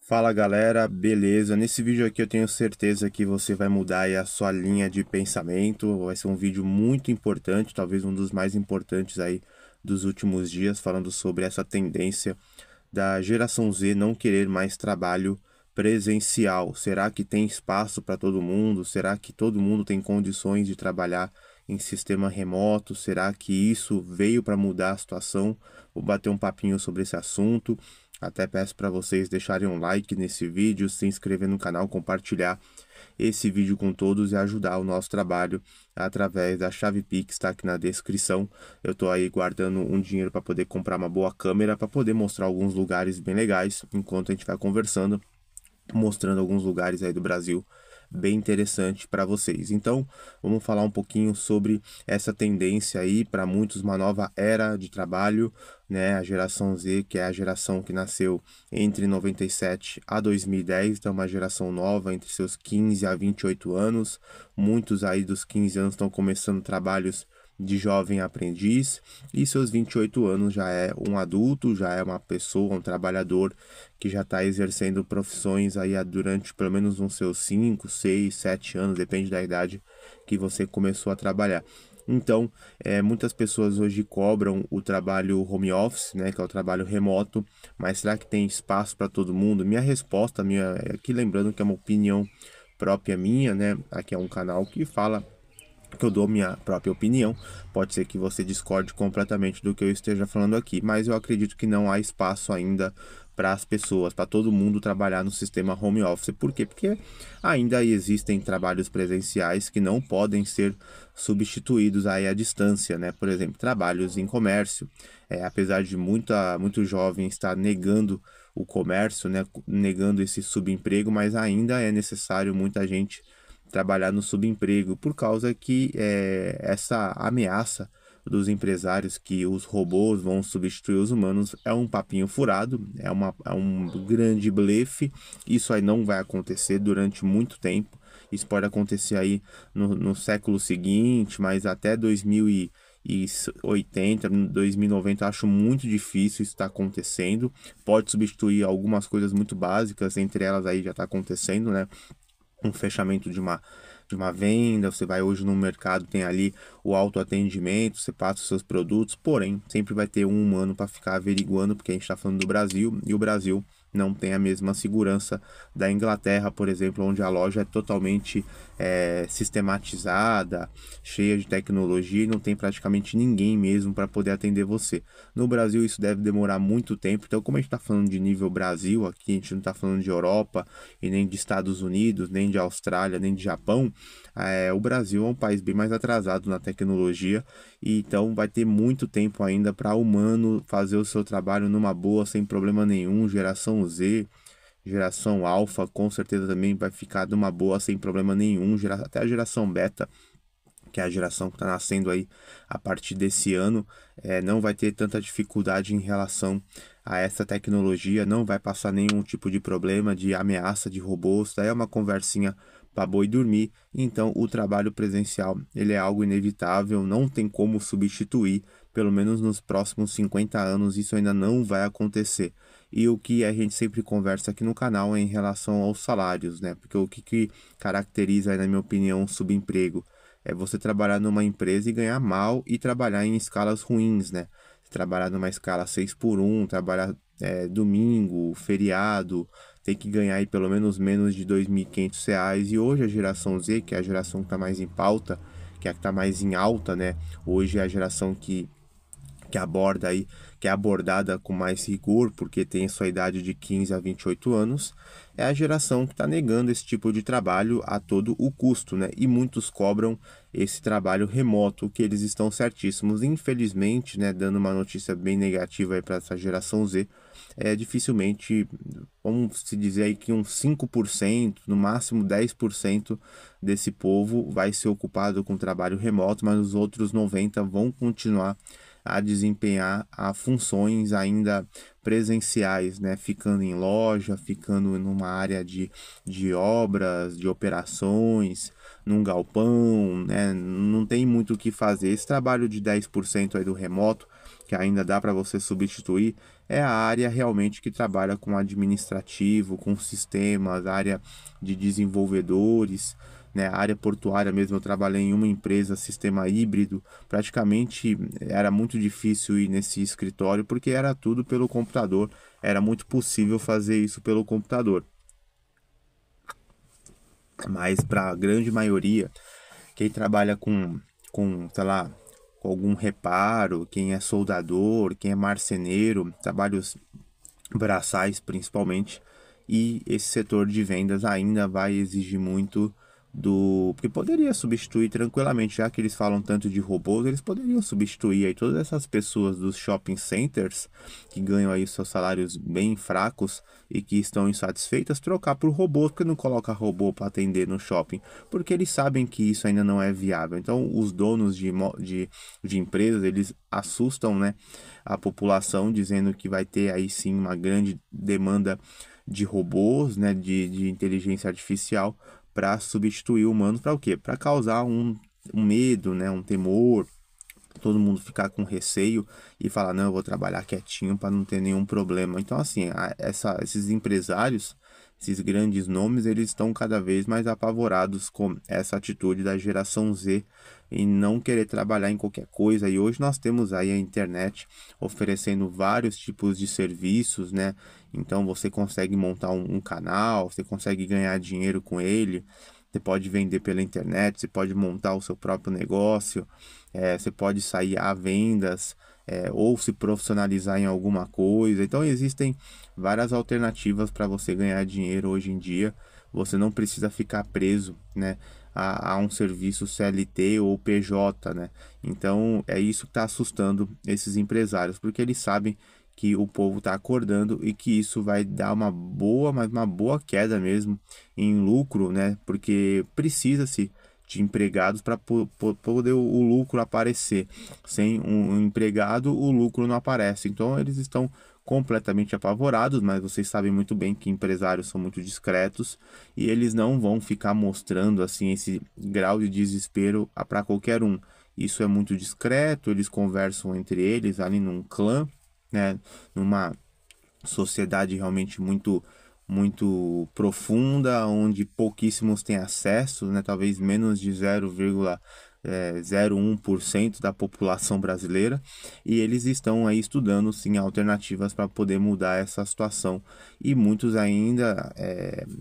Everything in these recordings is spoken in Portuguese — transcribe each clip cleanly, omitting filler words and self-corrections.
Fala galera, beleza? Nesse vídeo aqui eu tenho certeza que você vai mudar aí a sua linha de pensamento. Vai ser um vídeo muito importante, talvez um dos mais importantes aí dos últimos dias, falando sobre essa tendência da geração Z não querer mais trabalho presencial. Será que tem espaço para todo mundo? Será que todo mundo tem condições de trabalhar em sistema remoto? Será que isso veio para mudar a situação? Vou bater um papinho sobre esse assunto. Até peço para vocês deixarem um like nesse vídeo, se inscrever no canal, compartilhar esse vídeo com todos e ajudar o nosso trabalho através da chave Pix, está aqui na descrição. Eu estou aí guardando um dinheiro para poder comprar uma boa câmera, para poder mostrar alguns lugares bem legais, enquanto a gente vai conversando, mostrando alguns lugares aí do Brasil bem interessante para vocês. Então, vamos falar um pouquinho sobre essa tendência aí para muitos, uma nova era de trabalho, né? A geração Z, que é a geração que nasceu entre 97 a 2010, então uma geração nova entre seus 15 a 28 anos. Muitos aí dos 15 anos estão começando trabalhos de jovem aprendiz e seus 28 anos já é um adulto, já é uma pessoa, um trabalhador que já está exercendo profissões aí durante pelo menos uns seus 5, 6, 7 anos, depende da idade que você começou a trabalhar. Então, muitas pessoas hoje cobram o trabalho home office, né, que é o trabalho remoto, mas será que tem espaço para todo mundo? Minha resposta, aqui lembrando que é uma opinião própria minha, né, aqui é um canal que fala que eu dou minha própria opinião. Pode ser que você discorde completamente do que eu esteja falando aqui, mas eu acredito que não há espaço ainda para as pessoas, para todo mundo trabalhar no sistema home office. Por quê? Porque ainda existem trabalhos presenciais que não podem ser substituídos aí à distância, né? Por exemplo, trabalhos em comércio. Apesar de muito jovem estar negando o comércio, né? Negando esse subemprego, mas ainda é necessário muita gente trabalhar no subemprego, por causa que essa ameaça dos empresários que os robôs vão substituir os humanos é um papinho furado, é um grande blefe. Isso aí não vai acontecer durante muito tempo. Isso pode acontecer aí no século seguinte, mas até 2080, 2090, acho muito difícil isso estar acontecendo. Pode substituir algumas coisas muito básicas, entre elas aí já está acontecendo, né? Um fechamento de uma venda, você vai hoje no mercado, tem ali o autoatendimento, você passa os seus produtos, porém, sempre vai ter um humano para ficar averiguando, porque a gente está falando do Brasil, e o Brasil não tem a mesma segurança da Inglaterra, por exemplo, onde a loja é totalmente sistematizada, cheia de tecnologia e não tem praticamente ninguém mesmo para poder atender você. No Brasil isso deve demorar muito tempo, então como a gente está falando de nível Brasil, aqui a gente não está falando de Europa e nem de Estados Unidos, nem de Austrália, nem de Japão, o Brasil é um país bem mais atrasado na tecnologia e então vai ter muito tempo ainda para humano fazer o seu trabalho numa boa, sem problema nenhum. Geração Z, geração Alpha, com certeza também vai ficar numa boa, sem problema nenhum. Até a geração Beta, que é a geração que está nascendo aí a partir desse ano, não vai ter tanta dificuldade em relação a essa tecnologia, não vai passar nenhum tipo de problema de ameaça de robôs. Daí é uma conversinha para boi dormir. Então o trabalho presencial ele é algo inevitável, não tem como substituir, pelo menos nos próximos 50 anos isso ainda não vai acontecer. E o que a gente sempre conversa aqui no canal é em relação aos salários, né? Porque o que caracteriza, na minha opinião, um subemprego é você trabalhar numa empresa e ganhar mal e trabalhar em escalas ruins, né? Trabalhar numa escala 6 por um, trabalhar domingo, feriado, tem que ganhar aí pelo menos de R$ 2.500. E hoje a geração Z, que é a geração que está mais em pauta, que é a que está mais em alta, né? Hoje é a geração que aborda aí, que é abordada com mais rigor, porque tem sua idade de 15 a 28 anos, é a geração que está negando esse tipo de trabalho a todo o custo, né? E muitos cobram esse trabalho remoto, que eles estão certíssimos. Infelizmente, né, dando uma notícia bem negativa aí para essa geração Z, dificilmente, vamos se dizer aí que uns 5%, no máximo 10% desse povo vai ser ocupado com trabalho remoto, mas os outros 90% vão continuar a desempenhar funções ainda presenciais, né? Ficando em loja, ficando numa área de obras, de operações, num galpão, né? Não tem muito o que fazer. Esse trabalho de 10% aí do remoto, que ainda dá para você substituir, é a área realmente que trabalha com administrativo, com sistemas, a área de desenvolvedores, né? A área portuária mesmo, eu trabalhei em uma empresa, sistema híbrido, praticamente era muito difícil ir nesse escritório porque era tudo pelo computador, era muito possível fazer isso pelo computador. Mas para a grande maioria, quem trabalha sei lá, com algum reparo, quem é soldador, quem é marceneiro, trabalhos braçais principalmente, e esse setor de vendas ainda vai exigir muito do... Porque poderia substituir tranquilamente, já que eles falam tanto de robôs, eles poderiam substituir aí todas essas pessoas dos shopping centers que ganham aí seus salários bem fracos e que estão insatisfeitas, trocar por robôs, porque não coloca robô para atender no shopping, porque eles sabem que isso ainda não é viável. Então, os donos de empresas, eles assustam, né, a população, dizendo que vai ter aí sim uma grande demanda de robôs, né, de inteligência artificial para substituir o humano para o quê? Para causar um medo, né, um temor, todo mundo ficar com receio e falar, não, eu vou trabalhar quietinho para não ter nenhum problema. Então, assim, esses empresários, esses grandes nomes, eles estão cada vez mais apavorados com essa atitude da geração Z em não querer trabalhar em qualquer coisa. E hoje nós temos aí a internet oferecendo vários tipos de serviços, né? Então você consegue montar um canal, você consegue ganhar dinheiro com ele, você pode vender pela internet, você pode montar o seu próprio negócio, você pode sair a vendas, ou se profissionalizar em alguma coisa. Então existem várias alternativas para você ganhar dinheiro hoje em dia. Você não precisa ficar preso, né, a um serviço CLT ou PJ, né? Então é isso que está assustando esses empresários, porque eles sabem que o povo está acordando e que isso vai dar uma boa, mas uma boa queda mesmo em lucro, né? Porque precisa-se de empregados para poder o lucro aparecer. Sem um empregado, o lucro não aparece. Então eles estão completamente apavorados, mas vocês sabem muito bem que empresários são muito discretos e eles não vão ficar mostrando assim esse grau de desespero para qualquer um. Isso é muito discreto, eles conversam entre eles ali num clã, né, numa sociedade realmente muito profunda, onde pouquíssimos têm acesso, né, talvez menos de 0,01% da população brasileira, e eles estão aí estudando sim alternativas para poder mudar essa situação, e muitos ainda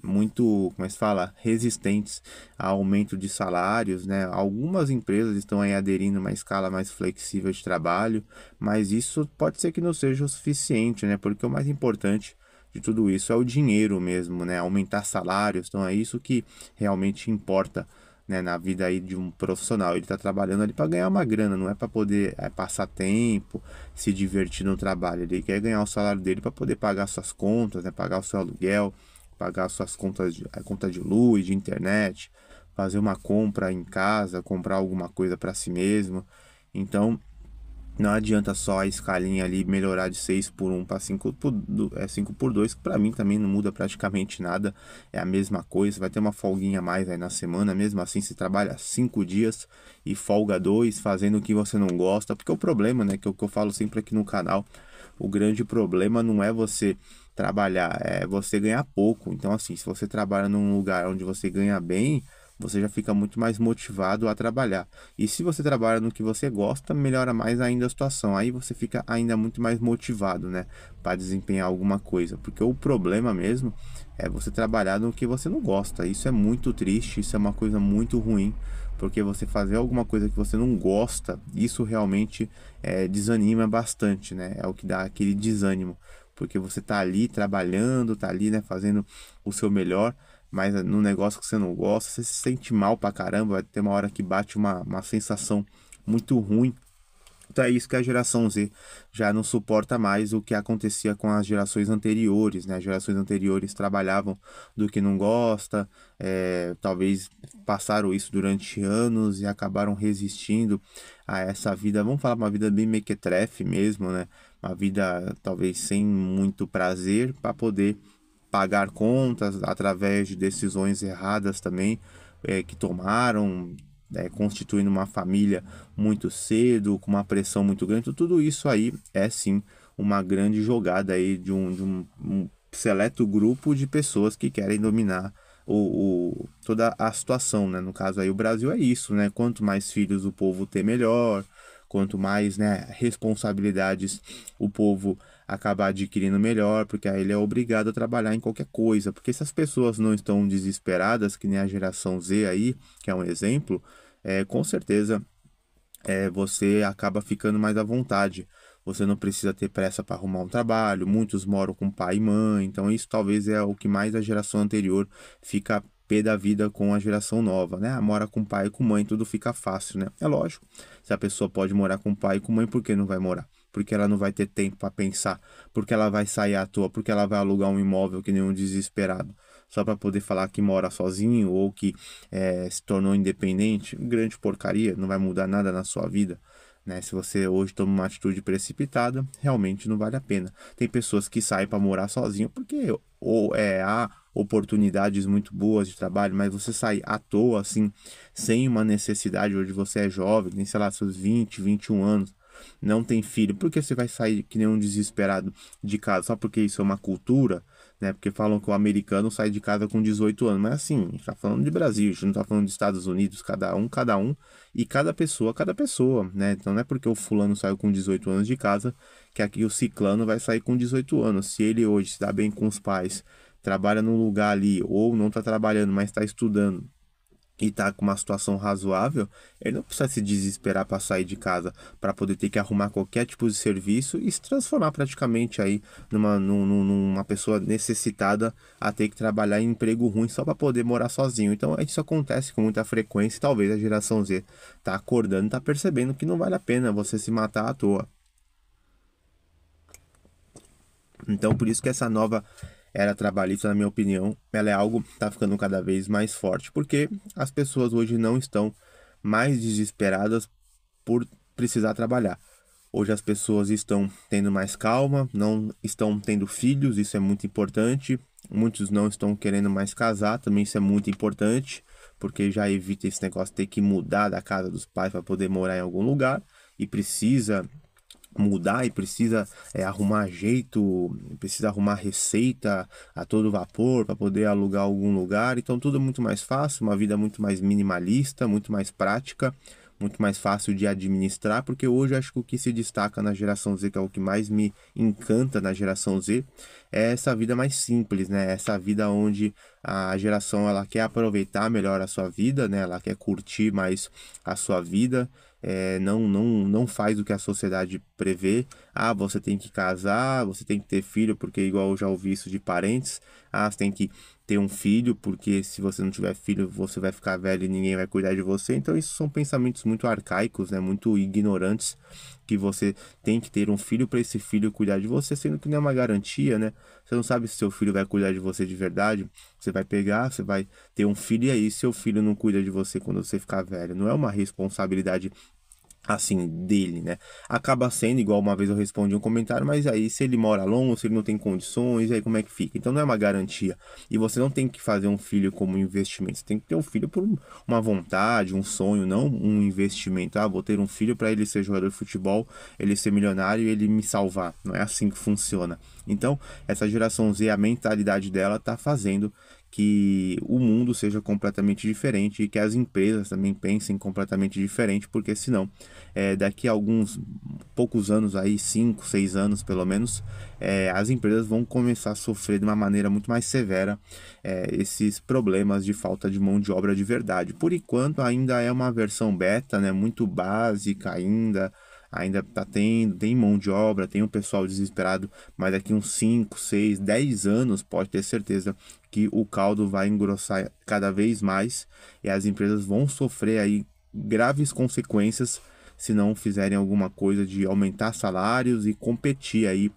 muito, como é que se fala, resistentes a aumento de salários, né? Algumas empresas estão aí aderindo a uma escala mais flexível de trabalho, mas isso pode ser que não seja o suficiente, né? Porque o mais importante de tudo isso é o dinheiro mesmo, né? Aumentar salários, então é isso que realmente importa, né, na vida aí de um profissional. Ele está trabalhando ali para ganhar uma grana, não é para poder passar tempo, se divertir no trabalho. Ele quer ganhar o salário dele para poder pagar suas contas, né? Pagar o seu aluguel, pagar suas contas a conta de luz, de internet, fazer uma compra em casa, comprar alguma coisa para si mesmo. Então, não adianta só a escalinha ali melhorar de 6 por 1 para 5 por 2, que para mim também não muda praticamente nada. É a mesma coisa, vai ter uma folguinha a mais aí na semana, mesmo assim se trabalha 5 dias e folga 2, fazendo o que você não gosta. Porque o problema, né, que é o que eu falo sempre aqui no canal, o grande problema não é você trabalhar, é você ganhar pouco. Então assim, se você trabalha num lugar onde você ganha bem, você já fica muito mais motivado a trabalhar. E se você trabalha no que você gosta, melhora mais ainda a situação. Aí você fica ainda muito mais motivado, né, para desempenhar alguma coisa. Porque o problema mesmo é você trabalhar no que você não gosta. Isso é muito triste, isso é uma coisa muito ruim. Porque você fazer alguma coisa que você não gosta, isso realmente desanima bastante, né? É o que dá aquele desânimo. Porque você tá ali trabalhando, tá ali, né, fazendo o seu melhor, mas no negócio que você não gosta, você se sente mal pra caramba, vai ter uma hora que bate uma sensação muito ruim. Então é isso que a geração Z já não suporta mais o que acontecia com as gerações anteriores, né? As gerações anteriores trabalhavam do que não gosta, talvez passaram isso durante anos e acabaram resistindo a essa vida, vamos falar uma vida bem mequetrefe mesmo, né? Uma vida talvez sem muito prazer para poder pagar contas através de decisões erradas também que tomaram, constituindo uma família muito cedo, com uma pressão muito grande. Tudo isso aí é sim uma grande jogada aí um seleto grupo de pessoas que querem dominar toda a situação, né? No caso aí o Brasil é isso, né? Quanto mais filhos o povo ter, melhor. Quanto mais, né, responsabilidades o povo acabar adquirindo, melhor, porque aí ele é obrigado a trabalhar em qualquer coisa. Porque se as pessoas não estão desesperadas, que nem a geração Z aí, que é um exemplo, com certeza você acaba ficando mais à vontade. Você não precisa ter pressa para arrumar um trabalho. Muitos moram com pai e mãe. Então, isso talvez é o que mais a geração anterior fica pé da vida com a geração nova, né? Mora com pai e com mãe, tudo fica fácil, né? É lógico. Se a pessoa pode morar com pai e com mãe, por que não vai morar? Porque ela não vai ter tempo para pensar, porque ela vai sair à toa, porque ela vai alugar um imóvel que nem um desesperado, só para poder falar que mora sozinho ou que se tornou independente. Grande porcaria, não vai mudar nada na sua vida. Né? Se você hoje toma uma atitude precipitada, realmente não vale a pena. Tem pessoas que saem para morar sozinho porque há oportunidades muito boas de trabalho, mas você sair à toa, assim, sem uma necessidade, hoje você é jovem, tem, sei lá, seus 20, 21 anos, não tem filho, por que você vai sair que nem um desesperado de casa? Só porque isso é uma cultura, né? Porque falam que o americano sai de casa com 18 anos, mas assim, a gente tá falando de Brasil, a gente não tá falando dos Estados Unidos, cada um, e cada pessoa, né? Então não é porque o fulano saiu com 18 anos de casa que aqui o ciclano vai sair com 18 anos. Se ele hoje se dá bem com os pais, trabalha num lugar ali, ou não está trabalhando, mas está estudando e está com uma situação razoável, ele não precisa se desesperar para sair de casa, para poder ter que arrumar qualquer tipo de serviço e se transformar praticamente aí numa pessoa necessitada a ter que trabalhar em emprego ruim só para poder morar sozinho. Então isso acontece com muita frequência e talvez a geração Z tá acordando, tá percebendo que não vale a pena você se matar à toa. Então, por isso que essa nova era trabalhista, na minha opinião, ela é algo que está ficando cada vez mais forte, porque as pessoas hoje não estão mais desesperadas por precisar trabalhar. Hoje as pessoas estão tendo mais calma, não estão tendo filhos, isso é muito importante. Muitos não estão querendo mais casar, também isso é muito importante, porque já evita esse negócio de ter que mudar da casa dos pais para poder morar em algum lugar e precisa mudar e precisa arrumar jeito, precisa arrumar receita a todo vapor para poder alugar algum lugar. Então tudo é muito mais fácil, uma vida muito mais minimalista, muito mais prática, muito mais fácil de administrar, porque hoje acho que o que se destaca na geração Z, que é o que mais me encanta na geração Z, é essa vida mais simples, né? Essa vida onde a geração ela quer aproveitar melhor a sua vida, né? Ela quer curtir mais a sua vida, não faz o que a sociedade prevê. Ah, você tem que casar, você tem que ter filho, porque igual eu já ouvi isso de parentes. Ah, você tem que ter um filho, porque se você não tiver filho, você vai ficar velho e ninguém vai cuidar de você. Então, isso são pensamentos muito arcaicos, né? Muito ignorantes, que você tem que ter um filho para esse filho cuidar de você, sendo que não é uma garantia, né? Você não sabe se seu filho vai cuidar de você de verdade. Você vai pegar, você vai ter um filho e aí seu filho não cuida de você quando você ficar velho. Não é uma responsabilidade assim, dele, né? Acaba sendo igual uma vez eu respondi um comentário, mas aí se ele mora longe, se ele não tem condições, aí como é que fica? Então não é uma garantia. E você não tem que fazer um filho como investimento, você tem que ter um filho por uma vontade, um sonho, não um investimento. Ah, vou ter um filho para ele ser jogador de futebol, ele ser milionário e ele me salvar. Não é assim que funciona. Então, essa geração Z, a mentalidade dela tá fazendo que o mundo seja completamente diferente e que as empresas também pensem completamente diferente, porque senão, daqui a alguns poucos anos aí, 5, 6 anos pelo menos, as empresas vão começar a sofrer de uma maneira muito mais severa esses problemas de falta de mão de obra de verdade. Por enquanto ainda é uma versão beta, né, muito básica ainda tem mão de obra, tem um pessoal desesperado, mas daqui uns 5, 6, 10 anos pode ter certeza que o caldo vai engrossar cada vez mais e as empresas vão sofrer aí graves consequências se não fizerem alguma coisa de aumentar salários e competir aí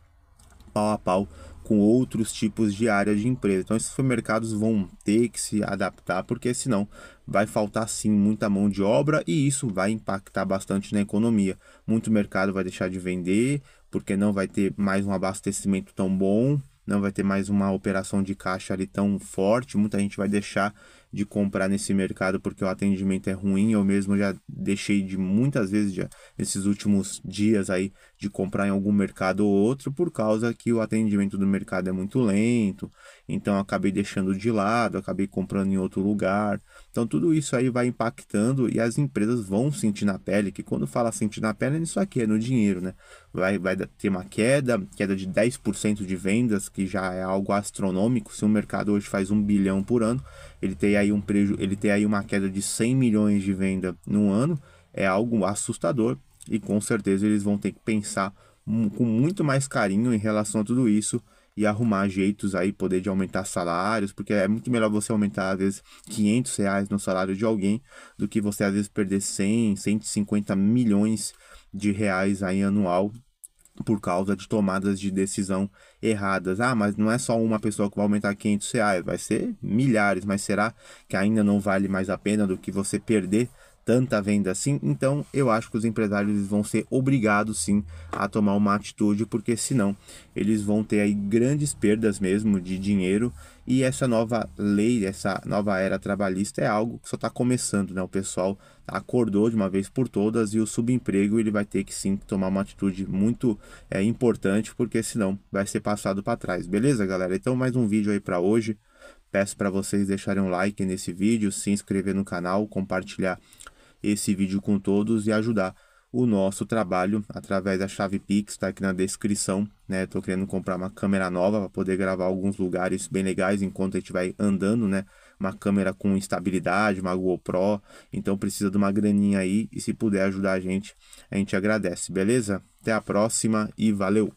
pau a pau com outros tipos de área de empresa. Então esses supermercados vão ter que se adaptar, porque senão vai faltar sim muita mão de obra e isso vai impactar bastante na economia. Muito mercado vai deixar de vender, porque não vai ter mais um abastecimento tão bom, não vai ter mais uma operação de caixa ali tão forte, muita gente vai deixar de comprar nesse mercado porque o atendimento é ruim. Eu mesmo já deixei de muitas vezes já nesses últimos dias aí de comprar em algum mercado ou outro por causa que o atendimento do mercado é muito lento. Então eu acabei deixando de lado, acabei comprando em outro lugar. Então tudo isso aí vai impactando e as empresas vão sentir na pele, que quando fala sentir na pele é nisso aqui, é no dinheiro, né? Vai ter uma queda de 10% de vendas, que já é algo astronômico. Se o mercado hoje faz 1 bilhão por ano, ele tem aí ele tem aí uma queda de 100 milhões de venda no ano, é algo assustador e com certeza eles vão ter que pensar com muito mais carinho em relação a tudo isso e arrumar jeitos aí, poder de aumentar salários, porque é muito melhor você aumentar às vezes R$ 500 no salário de alguém do que você às vezes perder 100, 150 milhões de reais aí anual por causa de tomadas de decisão erradas. Ah, mas não é só uma pessoa que vai aumentar R$ 500, vai ser milhares, mas será que ainda não vale mais a pena do que você perder tanta venda assim? Então eu acho que os empresários vão ser obrigados sim a tomar uma atitude, porque senão eles vão ter aí grandes perdas mesmo de dinheiro. E essa nova lei, essa nova era trabalhista é algo que só está começando, né? O pessoal acordou de uma vez por todas e o subemprego ele vai ter que sim tomar uma atitude muito importante, porque senão vai ser passado para trás. Beleza, galera? Então mais um vídeo aí para hoje. Peço para vocês deixarem um like nesse vídeo, se inscrever no canal, compartilhar esse vídeo com todos e ajudar o nosso trabalho através da chave Pix, tá aqui na descrição, né? Tô querendo comprar uma câmera nova para poder gravar alguns lugares bem legais enquanto a gente vai andando, né? Uma câmera com estabilidade, uma GoPro, então precisa de uma graninha aí e se puder ajudar a gente agradece, beleza? Até a próxima e valeu!